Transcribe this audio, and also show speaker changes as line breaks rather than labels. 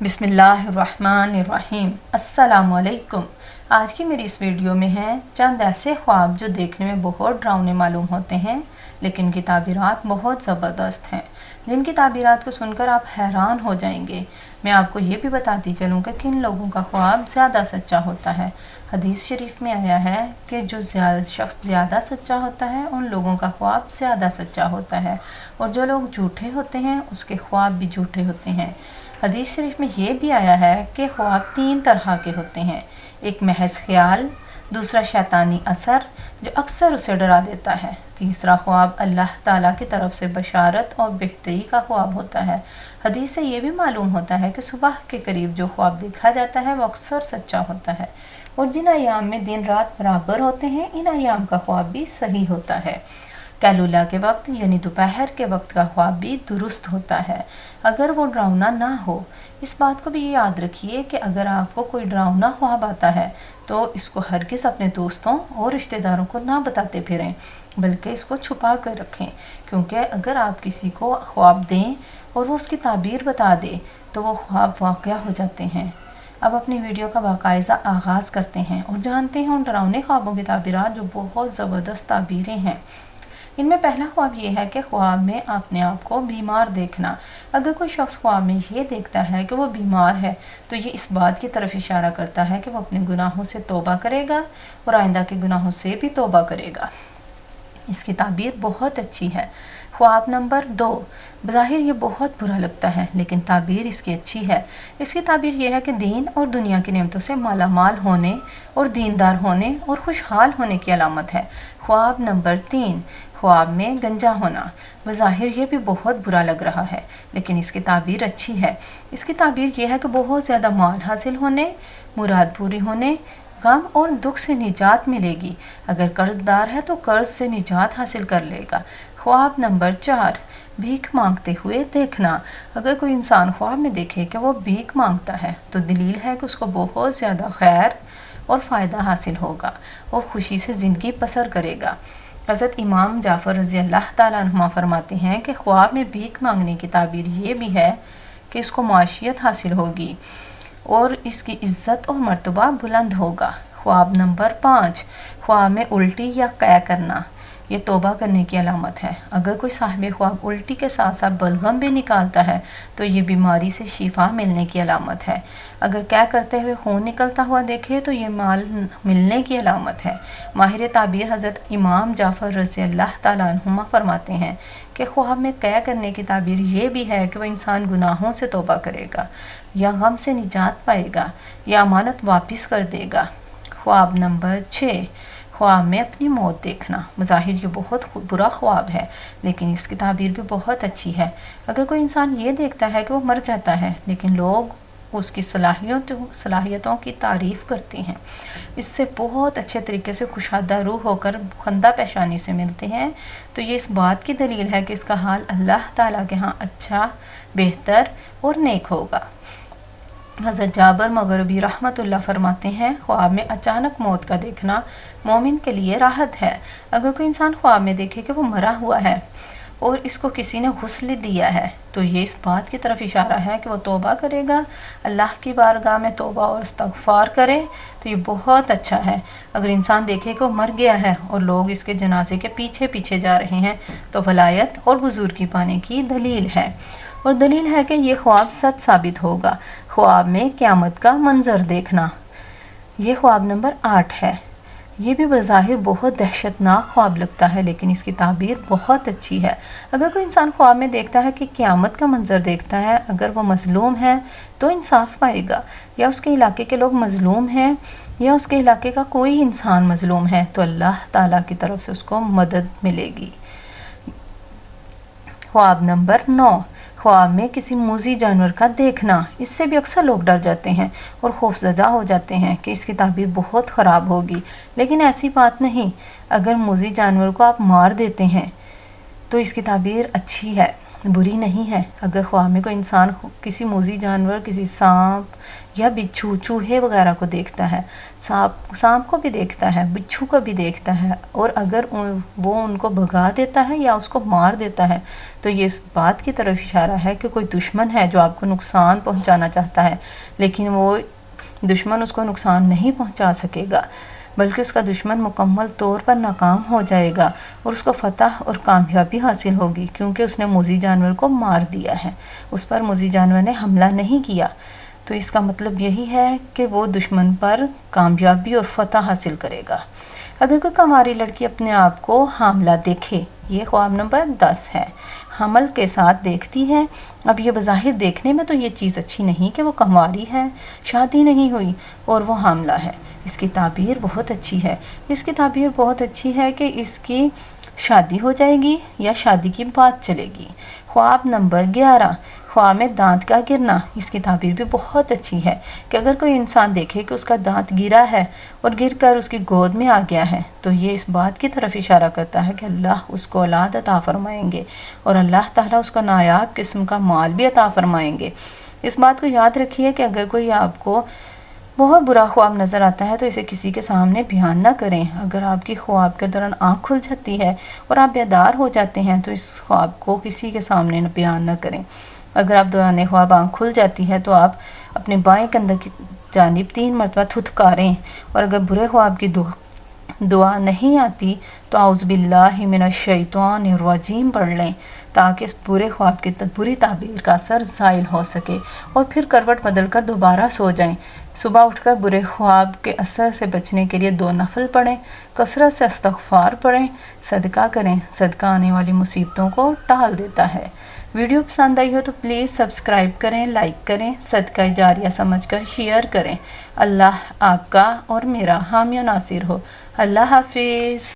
बिस्मिल्लाहिर्रहमानिर्रहीम। अस्सलाम वालेकुम। आज की मेरी इस वीडियो में है चंद ऐसे ख्वाब जो देखने में बहुत डरावने मालूम होते हैं, लेकिन इनकी ताबीरात बहुत ज़बरदस्त हैं, जिनकी ताबीरात को सुनकर आप हैरान हो जाएंगे। मैं आपको ये भी बताती चलूँगा कि किन लोगों का ख्वाब ज़्यादा सच्चा होता है। हदीस शरीफ में आया है कि जो शख्स ज़्यादा सच्चा होता है उन लोगों का ख्वाब ज़्यादा सच्चा होता है, और जो लोग झूठे होते हैं उसके ख्वाब भी झूठे होते हैं। हदीस शरीफ में ये भी आया है कि ख्वाब 3 तरह के होते हैं। एक महज ख्याल, दूसरा शैतानी असर जो अक्सर उसे डरा देता है, तीसरा ख्वाब अल्लाह ताला की तरफ से बशारत और बेहतरी का ख्वाब होता है। हदीस से ये भी मालूम होता है कि सुबह के करीब जो ख्वाब देखा जाता है वो अक्सर सच्चा होता है, और जिन अयाम में दिन रात बराबर होते हैं इन अयाम का ख्वाब भी सही होता है। कैलूला के वक्त यानी दोपहर के वक्त का ख्वाब भी दुरुस्त होता है, अगर वो डरावना ना हो। इस बात को भी याद रखिए कि अगर आपको कोई डरावना ख्वाब आता है तो इसको हरगिज़ अपने दोस्तों और रिश्तेदारों को ना बताते फिरें, बल्कि इसको छुपा कर रखें, क्योंकि अगर आप किसी को ख्वाब दें और वो उसकी ताबीर बता दे तो वो ख्वाब वाक़या हो जाते हैं। अब अपनी वीडियो का बाकायदा आगाज़ करते हैं और जानते हैं उन डरावने ख्वाबों की ताबीरात जो बहुत ज़बरदस्त ताबीरें हैं। इनमें पहला ख्वाब ये है कि ख्वाब में अपने आप को बीमार देखना। अगर कोई शख्स ख्वाब में ये देखता है कि वो बीमार है तो ये इस बात की तरफ इशारा करता है कि वो अपने गुनाहों से तौबा करेगा और आइंदा के गुनाहों से भी तौबा करेगा। इसकी ताबीर बहुत अच्छी है। ख्वाब नंबर 2, बज़ाहिर ये बहुत बुरा लगता है लेकिन ताबीर इसकी अच्छी है। इसकी ताबीर ये है कि दीन और दुनिया की नेमतों से मालामाल होने और दीनदार होने और खुशहाल होने की अलामत है। ख्वाब नंबर 3, ख्वाब में गंजा होना। बज़ाहिर ये भी बहुत बुरा लग रहा है लेकिन इसकी ताबीर अच्छी है। इसकी ताबीर ये है कि बहुत ज़्यादा माल हासिल होने, मुराद पूरी होने, गम और दुख से निजात मिलेगी। अगर कर्जदार है तो कर्ज से निजात हासिल कर लेगा। ख्वाब नंबर 4, भीख मांगते हुए देखना। अगर कोई इंसान ख्वाब में देखे कि वो भीख मांगता है तो दलील है कि उसको बहुत ज़्यादा खैर और फ़ायदा हासिल होगा और ख़ुशी से ज़िंदगी बसर करेगा। हज़रत इमाम जाफ़र रज़ी अल्लाह ताला अन्हुमा फरमाते हैं कि ख्वाब में भीख मांगने की ताबीर ये भी है कि इसको माशियत हासिल होगी और इसकी इज़्ज़त और मर्तबा बुलंद होगा। ख्वाब नंबर 5, ख्वाब में उल्टी या कै करना। ये तौबा करने की अलामत है। अगर कोई साहिब ख्वाब उल्टी के साथ साथ बलगम भी निकालता है तो ये बीमारी से शिफा मिलने की अलामत है। अगर कै करते हुए खून निकलता हुआ देखे तो ये माल मिलने की अलामत है। माहिर ताबीर हज़रत इमाम जाफ़र रज़ी अल्लाह ताला अन्हुमा फरमाते हैं कि ख्वाब में कै करने की ताबीर ये भी है कि वह इंसान गुनाहों से तौबा करेगा या गम से निजात पाएगा या अमानत वापस कर देगा। ख्वाब नंबर 6, ख्वाब में अपनी मौत देखना। बज़ाहिर ये बहुत बुरा ख्वाब है लेकिन इसकी ताबीर भी बहुत अच्छी है। अगर कोई इंसान ये देखता है कि वो मर जाता है लेकिन लोग उसकी सलाहियतों की तारीफ़ करते हैं, इससे बहुत अच्छे तरीके से कुशादा रूह होकर खंदा पेशानी से मिलते हैं, तो ये इस बात की दलील है कि इसका हाल अल्लाह ताला के यहाँ अच्छा, बेहतर और नेक होगा। हज़रत जाबर मग़रिबी रहमतुल्लाह फरमाते हैं, ख्वाब में अचानक मौत का देखना मोमिन के लिए राहत है। अगर कोई इंसान ख्वाब में देखे कि वो मरा हुआ है और इसको किसी ने गुस्ल दिया है तो ये इस बात की तरफ इशारा है कि वो तौबा करेगा, अल्लाह की बारगाह में तौबा और इस्तग़फ़ार करे, तो ये बहुत अच्छा है। अगर इंसान देखे कि वो मर गया है और लोग इसके जनाजे के पीछे पीछे जा रहे हैं तो वलायत और बुज़ुर्गी पाने की दलील है, और दलील है कि ये ख्वाब सच साबित होगा। ख्वाब में क़यामत का मंज़र देखना। ये ख्वाब नंबर 8 है। ये भी बज़ाहिर बहुत दहशतनाक ख्वाब लगता है लेकिन इसकी ताबीर बहुत अच्छी है। अगर कोई इंसान ख्वाब में देखता है कि क़यामत का मंज़र देखता है, अगर वो मज़लूम है तो इंसाफ पाएगा, या उसके इलाके के लोग मज़लूम हैं या उसके इलाके का कोई इंसान मज़लूम है तो अल्लाह ताला की तरफ से उसको मदद मिलेगी। ख्वाब नंबर 9, ख्वाब में किसी मूज़ी जानवर का देखना। इससे भी अक्सर लोग डर जाते हैं और खौफज़दा हो जाते हैं कि इसकी ताबीर बहुत ख़राब होगी, लेकिन ऐसी बात नहीं। अगर मूज़ी जानवर को आप मार देते हैं तो इसकी ताबीर अच्छी है। बुरी नहीं है। अगर ख्वाब में कोई इंसान किसी मोज़ी जानवर, किसी सांप या बिच्छू, चूहे वगैरह को देखता है, सांप को भी देखता है, बिच्छू को भी देखता है, और अगर वो उनको भगा देता है या उसको मार देता है, तो ये इस बात की तरफ इशारा है कि कोई दुश्मन है जो आपको नुकसान पहुंचाना चाहता है, लेकिन वो दुश्मन उसको नुकसान नहीं पहुंचा सकेगा, बल्कि उसका दुश्मन मुकम्मल तौर पर नाकाम हो जाएगा और उसको फ़तह और कामयाबी हासिल होगी, क्योंकि उसने मोज़ी जानवर को मार दिया है, उस पर मोज़ी जानवर ने हमला नहीं किया। तो इसका मतलब यही है कि वो दुश्मन पर कामयाबी और फ़तह हासिल करेगा। अगर कोई कंवारी लड़की अपने आप को हामला देखे, ये ख्वाब नंबर 10 है, हमल के साथ देखती है। अब ये बज़ाहिर देखने में तो ये चीज़ अच्छी नहीं कि वो कंवारी है, शादी नहीं हुई और वो हामला है। इसकी ताबीर बहुत अच्छी है। इसकी ताबीर बहुत अच्छी है कि इसकी शादी हो जाएगी या शादी की बात चलेगी। ख्वाब नंबर 11, ख्वाब में दांत का गिरना। इसकी ताबीर भी बहुत अच्छी है कि अगर कोई इंसान देखे कि उसका दांत गिरा है और गिर कर उसकी गोद में आ गया है, तो ये इस बात की तरफ इशारा करता है कि अल्लाह उसको औलाद अता फरमाएंगे और अल्लाह ताला उसको नायाब किस्म का माल भी अता फरमाएंगे। इस बात को याद रखिए कि अगर कोई आपको बहुत बुरा ख्वाब नज़र आता है तो इसे किसी के सामने बयान ना करें। अगर आपकी ख्वाब के दौरान आँख खुल जाती है और आप बेदार हो जाते हैं तो इस ख्वाब को किसी के सामने बयान ना करें। अगर आप दौरान ख्वाब आँख खुल जाती है तो आप अपने बाएं कंधे की जानिब 3 मरतबा थुथकारें, और अगर बुरे ख्वाब की दुआ नहीं आती तो औज़ु बिल्लाहि मिनश शैतानिर रजीम पढ़ लें, ताकि इस बुरे ख्वाब की बुरी ताबीर का असर ज़ाइल हो सके, और फिर करवट बदल कर दोबारा सो जाएं। सुबह उठकर बुरे ख्वाब के असर से बचने के लिए 2 नफल पढ़ें, कसरत से इस्तग़फ़ार पढ़ें, सदका करें। सदका आने वाली मुसीबतों को टाल देता है। वीडियो पसंद आई हो तो प्लीज़ सब्सक्राइब करें, लाइक करें, सदका जारिया समझकर शेयर करें। अल्लाह आपका और मेरा हामी और नासिर हो। अल्लाह हाफिज़।